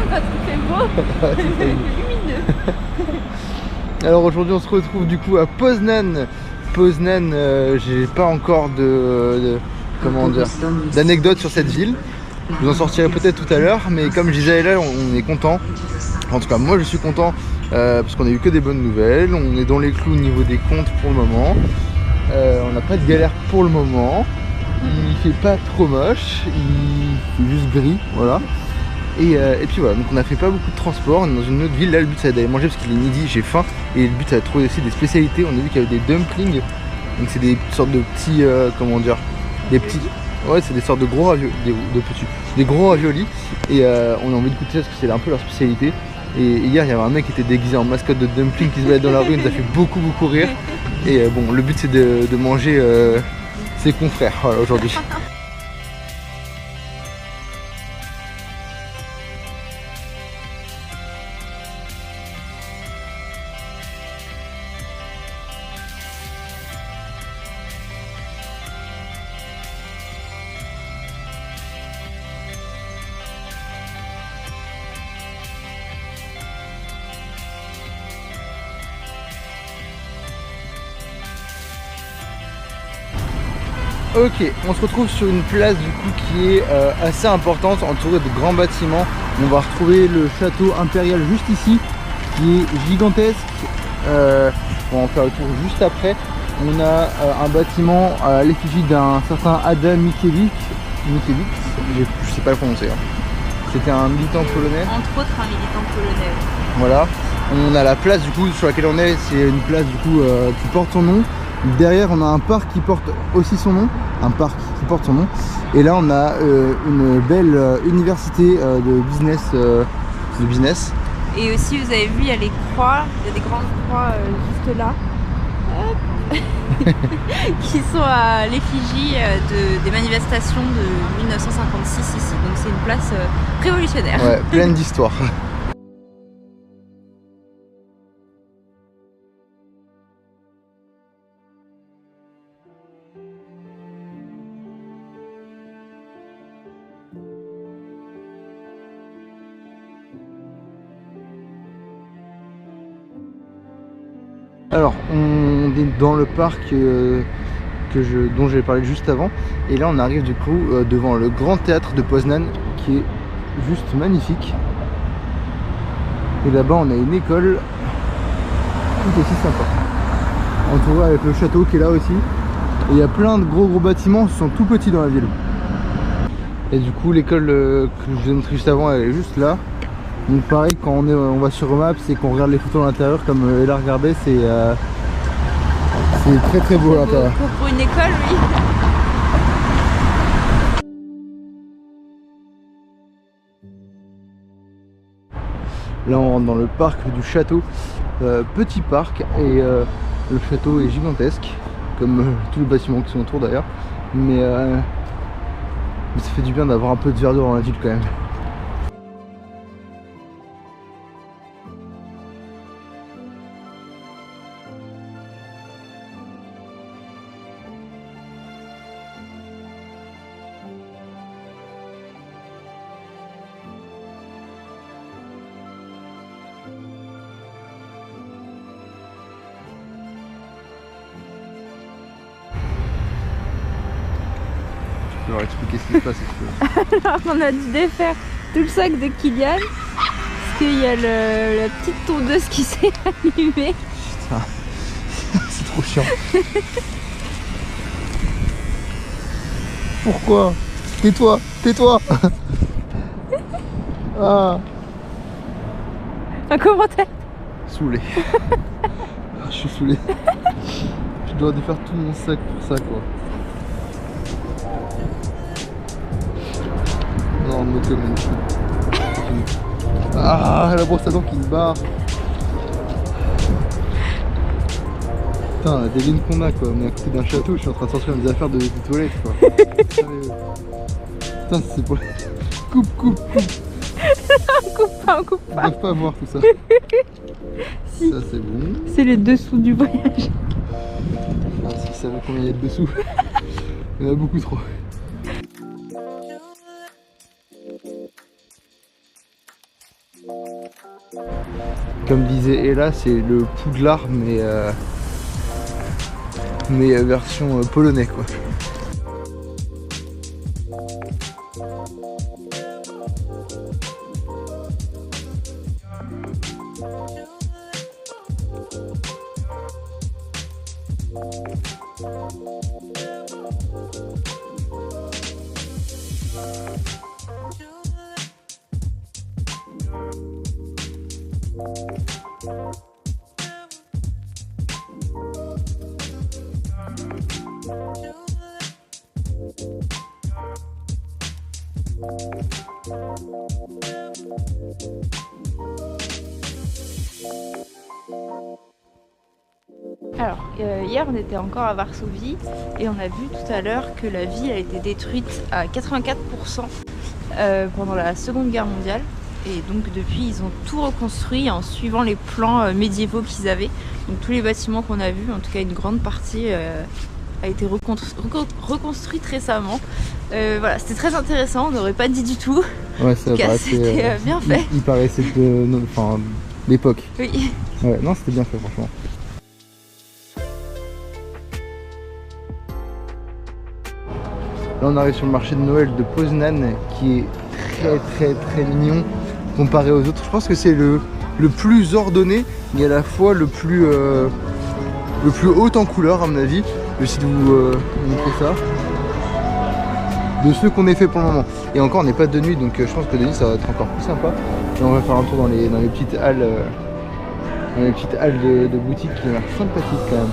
quand il fait beau, c'est lumineux. Alors aujourd'hui on se retrouve du coup à Poznan. Poznan, j'ai pas encore comment dire, d'anecdotes sur cette ville. Je vous en sortirai peut-être tout à l'heure, mais comme je disais là, on est content. En tout cas moi je suis content parce qu'on a eu que des bonnes nouvelles. On est dans les clous au niveau des comptes pour le moment. On n'a pas de galère pour le moment. Il fait pas trop moche, il fait juste gris, voilà. Et puis voilà, donc on a fait pas beaucoup de transport, on est dans une autre ville. Là le but c'est d'aller manger parce qu'il est midi, j'ai faim. Et le but c'est de trouver aussi des spécialités. On a vu qu'il y avait des dumplings. Donc c'est des sortes de petits, comment dire, des petits... Ouais, c'est des sortes de gros raviolis, des gros raviolis. Et on a envie de goûter ça parce que c'est un peu leur spécialité. Et hier il y avait un mec qui était déguisé en mascotte de dumpling qui se baladait dans la rue, il nous a fait beaucoup rire. Et bon, le but c'est de manger ses confrères, voilà, aujourd'hui. Ok, on se retrouve sur une place du coup qui est assez importante, entourée de grands bâtiments. On va retrouver le château impérial juste ici, qui est gigantesque. On va en faire le tour juste après. On a un bâtiment à l'effigie d'un certain Adam Mickiewicz. Je sais pas le prononcer. Hein. C'était un militant polonais. Entre autres un militant polonais. Voilà. On a la place du coup sur laquelle on est, c'est une place du coup qui porte son nom. Derrière on a un parc qui porte aussi son nom, et là on a une belle université de business. Et aussi vous avez vu il y a les croix, il y a des grandes croix juste là. qui sont à l'effigie des manifestations de 1956 ici. Donc c'est une place révolutionnaire. Ouais, pleine d'histoire. Alors, on est dans le parc dont j'ai parlé juste avant. Et là, on arrive du coup devant le grand théâtre de Poznan, qui est juste magnifique. Et là-bas, on a une école tout aussi sympa, entourée avec le château qui est là aussi. Et il y a plein de gros bâtiments qui sont tout petits dans la ville. Et du coup, l'école que je vous ai montré juste avant, elle est juste là. Donc pareil, quand on va sur Maps et qu'on regarde les photos à l'intérieur, comme elle a regardé, c'est très beau à l'intérieur. Pour une école, oui. Là on rentre dans le parc du château, petit parc, et le château est gigantesque, comme tous les bâtiments qui sont autour d'ailleurs, mais ça fait du bien d'avoir un peu de verdure dans la ville quand même. Je vais leur expliquer ce qui se passe si tu veux. Alors on a dû défaire tout le sac de Kylian parce qu'il y a la petite tondeuse qui s'est allumée. Putain, c'est trop chiant. Pourquoi? Tais-toi, tais-toi. Ah. Un commentaire. Saoulé. Je suis saoulé. Je dois défaire tout mon sac pour ça quoi. Non, me commente. Ah, la brosse à dents qui me barre. Putain, la dégaine qu'on a quoi. On est à côté d'un château, je suis en train de sortir mes affaires des toilettes quoi. Putain, c'est pour... Coupe. On coupe pas. Ils doivent pas voir tout ça. Si. Ça c'est bon. C'est les dessous du voyage. Ah, s'ils savaient combien il y a de dessous. Il y en a beaucoup trop. Comme disait Ella, c'est le Poudlard mais version polonais quoi. Alors, hier on était encore à Varsovie et on a vu tout à l'heure que la ville a été détruite à 84% pendant la Seconde Guerre mondiale. Et donc depuis ils ont tout reconstruit en suivant les plans médiévaux qu'ils avaient. Donc tous les bâtiments qu'on a vus, en tout cas une grande partie a été reconstruite récemment. Voilà, c'était très intéressant, on n'aurait pas dit du tout. Ouais, ça c'était bien fait. Il paraissait d'époque. Oui. Ouais, non, c'était bien fait franchement. Là on arrive sur le marché de Noël de Poznan qui est très mignon comparé aux autres. Je pense que c'est le plus ordonné et à la fois le plus haut en couleur à mon avis. Je vais essayer de vous montrer ça. De ceux qu'on ait fait pour le moment. Et encore on n'est pas de nuit donc je pense que de nuit ça va être encore plus sympa. Et on va faire un tour dans les petites halles de boutiques qui ont l'air sympathiques quand même.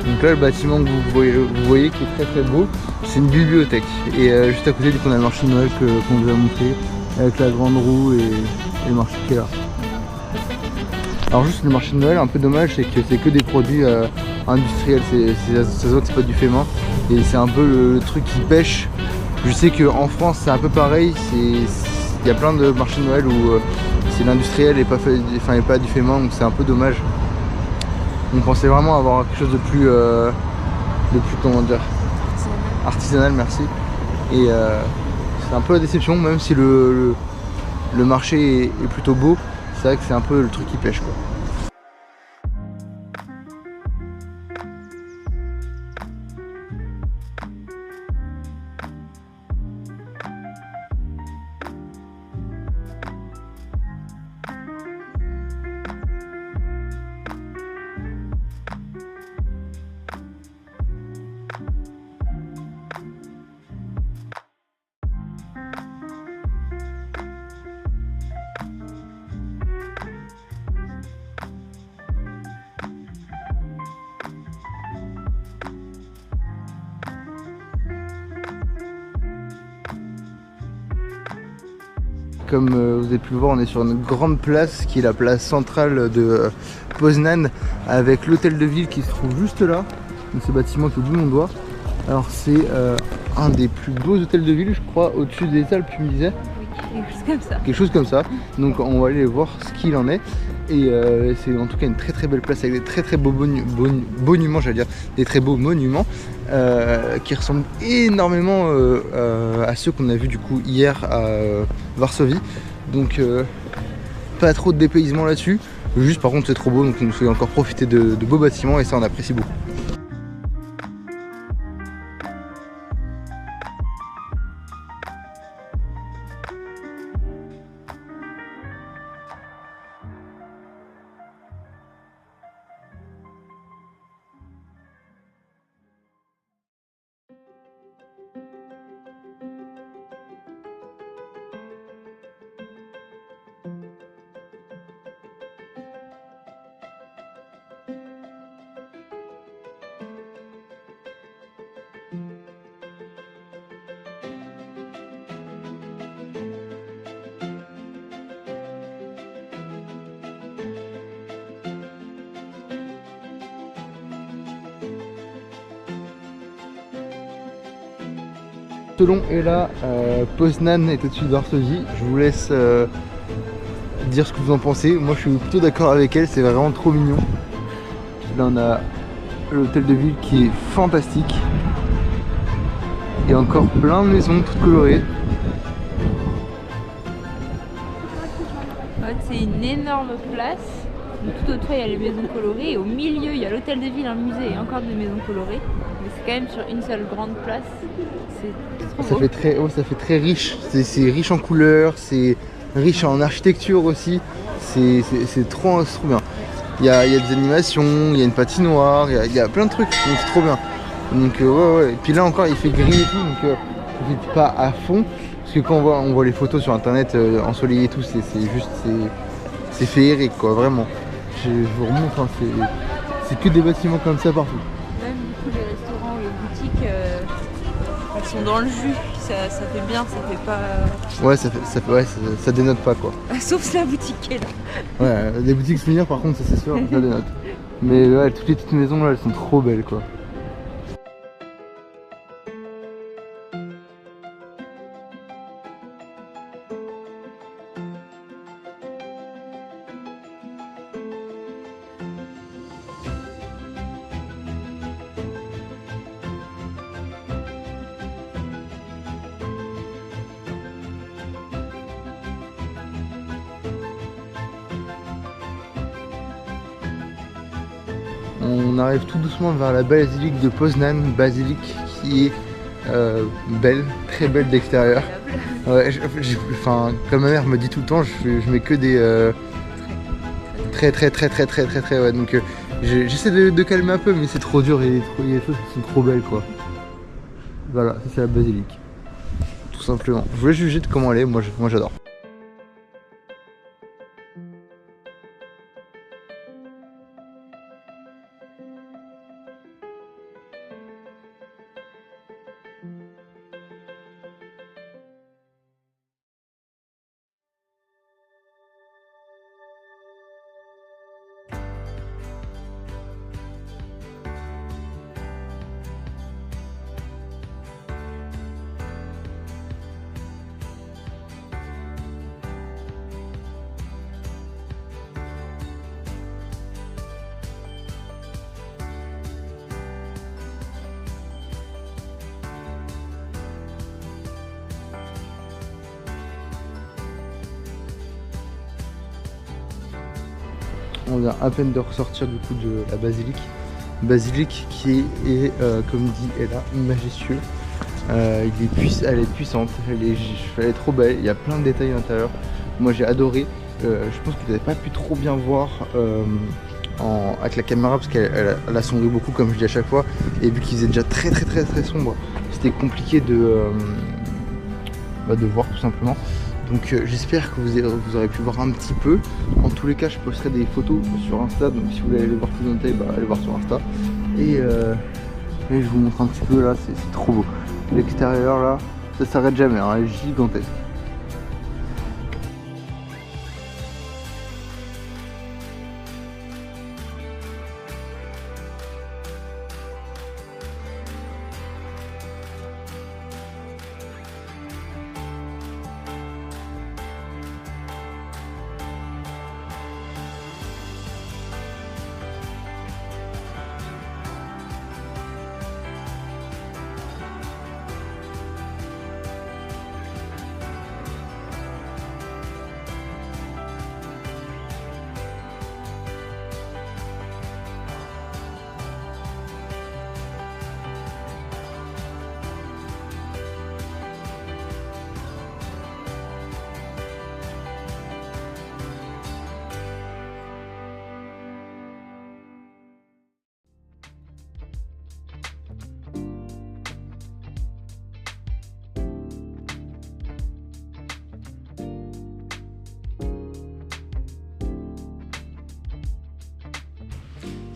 Donc là le bâtiment que vous voyez qui est très beau, c'est une bibliothèque. Et juste à côté du coup on a le marché de Noël qu'on vous a montré avec la grande roue et le marché qui est là. Alors juste le marché de Noël, un peu dommage, c'est que c'est que des produits industriels, ça se voit que c'est pas du fait main. Et c'est un peu le truc qui pêche. Je sais qu'en France c'est un peu pareil, il y a plein de marchés de Noël où c'est l'industriel et pas du fait main, donc c'est un peu dommage. On pensait vraiment avoir quelque chose de plus comment dire, artisanal, merci. Et c'est un peu la déception, même si le marché est plutôt beau, c'est vrai que c'est un peu le truc qui pêche quoi. Comme vous avez pu le voir, on est sur une grande place qui est la place centrale de Poznan avec l'hôtel de ville qui se trouve juste là, donc ce bâtiment qui est au bout de mon doigt. Alors c'est un des plus beaux hôtels de ville je crois, au-dessus des Alpes tu me disais. Oui, quelque chose comme ça. Quelque chose comme ça, donc on va aller voir ce qu'il en est. Et c'est en tout cas une très belle place avec des très beaux monuments, j'allais dire, des très beaux monuments qui ressemblent énormément à ceux qu'on a vus du coup hier à Varsovie. Donc pas trop de dépaysement là-dessus, juste par contre c'est trop beau, donc on peut encore profiter de beaux bâtiments et ça on apprécie beaucoup. Selon Ella, Poznan est au-dessus de Varsovie. Je vous laisse dire ce que vous en pensez. Moi je suis plutôt d'accord avec elle, c'est vraiment trop mignon. Là on a l'hôtel de ville qui est fantastique. Et encore plein de maisons toutes colorées. En fait, c'est une énorme place. Tout autour il y a les maisons colorées et au milieu il y a l'hôtel de ville, un musée et encore des maisons colorées. Mais c'est quand même sur une seule grande place. C'est trop beau. Ça fait très riche. C'est riche en couleurs, c'est riche en architecture aussi. C'est trop bien. Il y a des animations, il y a une patinoire, il y a plein de trucs, donc c'est trop bien. Donc ouais. Et puis là encore il fait gris et tout, donc profite pas à fond. Parce que quand on voit les photos sur internet ensoleillées et tout, c'est féerique quoi, vraiment. Je vous remontre, hein, c'est que des bâtiments comme ça partout. Même du coup les restaurants, les boutiques, elles sont dans le jus, ça fait bien, ça fait pas... Ouais, ça dénote pas quoi. Sauf la boutique qui est là. Ouais, des boutiques souvenirs par contre, ça c'est sûr, ça dénote. Mais ouais, toutes les petites maisons là, elles sont trop belles quoi. On arrive tout doucement vers la basilique de Poznan, basilique qui est belle, très belle d'extérieur. Ouais, comme ma mère me dit tout le temps, je mets que des très ouais. Donc j'essaie de calmer un peu, mais c'est trop dur, il y a des choses qui sont trop belles quoi. Voilà, ça c'est la basilique, tout simplement. Je voulais juger de comment elle est, moi j'adore. On vient à peine de ressortir du coup de la basilique. Basilique qui est comme dit Ella, majestueux. Elle est puissante, elle est trop belle, il y a plein de détails à l'intérieur. Moi j'ai adoré. Je pense que vous n'avez pas pu trop bien voir avec la caméra parce qu'elle a sombré beaucoup comme je dis à chaque fois. Et vu qu'il faisait déjà très sombre, c'était compliqué de voir tout simplement. Donc j'espère que vous aurez pu voir un petit peu. En tous les cas je posterai des photos sur Insta, donc si vous voulez aller voir plus en détail, allez voir sur Insta. Et je vous montre un petit peu là, c'est trop beau. L'extérieur là, ça s'arrête jamais, hein, elle est gigantesque.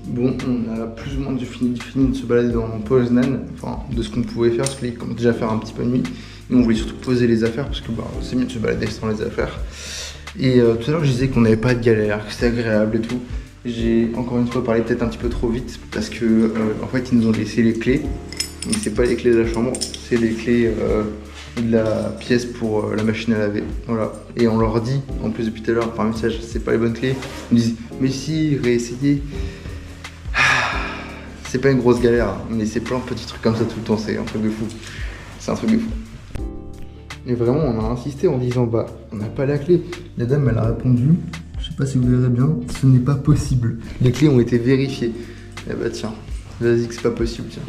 Bon, on a plus ou moins fini de se balader dans Poznan, enfin de ce qu'on pouvait faire, parce qu'il commence déjà à faire un petit peu nuit. Et on voulait surtout poser les affaires, parce que c'est mieux de se balader sans les affaires. Et tout à l'heure je disais qu'on n'avait pas de galère, que c'était agréable et tout. J'ai encore une fois parlé peut-être un petit peu trop vite, parce que en fait ils nous ont laissé les clés. Mais c'est pas les clés de la chambre, c'est les clés de la pièce pour la machine à laver. Voilà. Et on leur dit, en plus depuis tout à l'heure par message, c'est pas les bonnes clés. Ils nous disent mais si, réessayez. C'est pas une grosse galère, mais c'est plein de petits trucs comme ça tout le temps, c'est un truc de fou. C'est un truc de fou. Et vraiment, on a insisté en disant bah, on n'a pas la clé. La dame, elle a répondu, je sais pas si vous verrez bien, ce n'est pas possible. Les clés ont été vérifiées. Eh bah tiens, vas-y que c'est pas possible, tiens.